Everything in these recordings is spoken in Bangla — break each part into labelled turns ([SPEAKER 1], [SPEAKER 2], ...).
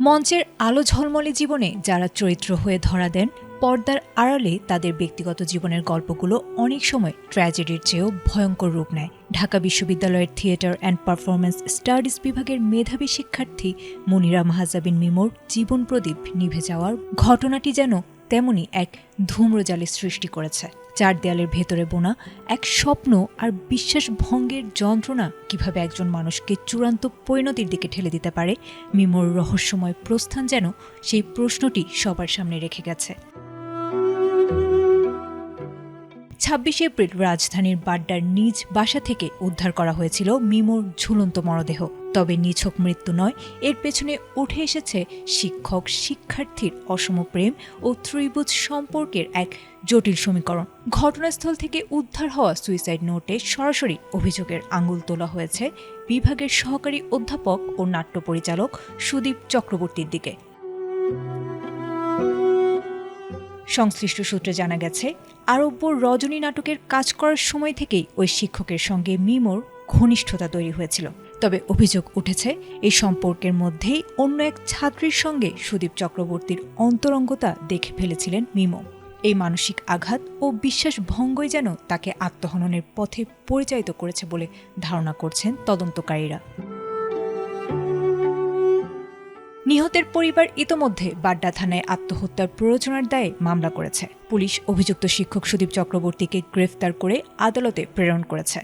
[SPEAKER 1] মঞ্চের আলো ঝলমলে জীবনে যারা চরিত্র হয়ে ধরা দেন, পর্দার আড়ালে তাদের ব্যক্তিগত জীবনের গল্পগুলো অনেক সময় ট্র্যাজেডির চেয়েও ভয়ঙ্কর রূপ নেয়। ঢাকা বিশ্ববিদ্যালয়ের থিয়েটার অ্যান্ড পারফরমেন্স স্টাডিজ বিভাগের মেধাবী শিক্ষার্থী মুনিরা মাহজাবিন মিমোর জীবন প্রদীপ নিভে যাওয়ার ঘটনাটি যেন তেমনি এক ধূম্রজালের সৃষ্টি করেছে। চার দেয়ালের ভেতরে বোনা এক স্বপ্ন আর বিশ্বাস ভঙ্গের যন্ত্রণা কিভাবে একজন মানুষকে চূড়ান্ত পরিণতির দিকে ঠেলে দিতে পারে, মিমোর রহস্যময় প্রস্থান যেন সেই প্রশ্নটি সবার সামনে রেখে গেছে। ২৬ এপ্রিল রাজধানীর বাড্ডার নিজ বাসা থেকে উদ্ধার করা হয়েছিল মিমোর ঝুলন্ত মরদেহ। তবে নিছক মৃত্যু নয়, এর পেছনে উঠে এসেছে শিক্ষক শিক্ষার্থীর অসম প্রেম ও ত্রিভুজ সম্পর্কের এক জটিল সমীকরণ। ঘটনাস্থল থেকে উদ্ধার হওয়া সুইসাইড নোটে সরাসরি অভিযোগের আঙুল তোলা হয়েছে বিভাগের সহকারী অধ্যাপক ও নাট্য পরিচালক সুদীপ চক্রবর্তীর দিকে। সংশ্লিষ্ট সূত্রে জানা গেছে, আরব্য রজনী নাটকের কাজ করার সময় থেকেই ওই শিক্ষকের সঙ্গে মিমোর ঘনিষ্ঠতা তৈরি হয়েছিল। তবে অভিযোগ উঠেছে, এই সম্পর্কের মধ্যেই অন্য এক ছাত্রীর সঙ্গে সুদীপ চক্রবর্তীর অন্তরঙ্গতা দেখে ফেলেছিলেন মিমো। এই মানসিক আঘাত ও বিশ্বাস ভঙ্গই যেন তাকে আত্মহননের পথে পরিচালিত করেছে বলে ধারণা করছেন তদন্তকারীরা। নিহতের পরিবার ইতোমধ্যে বাড্ডা থানায় আত্মহত্যার প্ররোচনার দায়ে মামলা করেছে। পুলিশ অভিযুক্ত শিক্ষক সুদীপ চক্রবর্তীকে গ্রেফতার করে আদালতে প্রেরণ করেছে।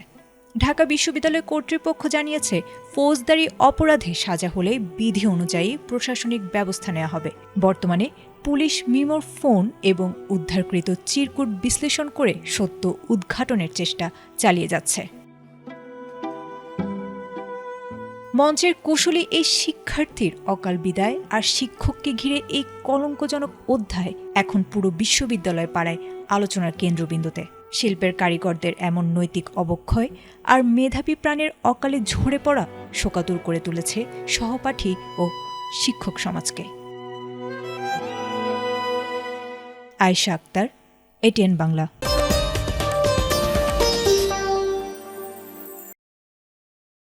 [SPEAKER 1] ঢাকা বিশ্ববিদ্যালয় কর্তৃপক্ষ জানিয়েছে, ফৌজদারি অপরাধে সাজা হলে বিধি অনুযায়ী প্রশাসনিক ব্যবস্থা নেওয়া হবে। বর্তমানে পুলিশ মিমোর ফোন এবং উদ্ধারকৃত চিরকুট বিশ্লেষণ করে সত্য উদ্ঘাটনের চেষ্টা চালিয়ে যাচ্ছে। মঞ্চের কুশলী এই শিক্ষার্থীর অকাল বিদায় আর শিক্ষককে ঘিরে এই কলঙ্কজনক অধ্যায় এখন পুরো বিশ্ববিদ্যালয় পাড়ায় আলোচনার কেন্দ্রবিন্দুতে। শিল্পের কারিগরদের এমন নৈতিক অবক্ষয় আর মেধাবী প্রাণের অকালে ঝরে পড়া শোকাতুর করে তুলেছে সহপাঠী ও শিক্ষক সমাজকে। আয়েশা আক্তার, এটিএন বাংলা।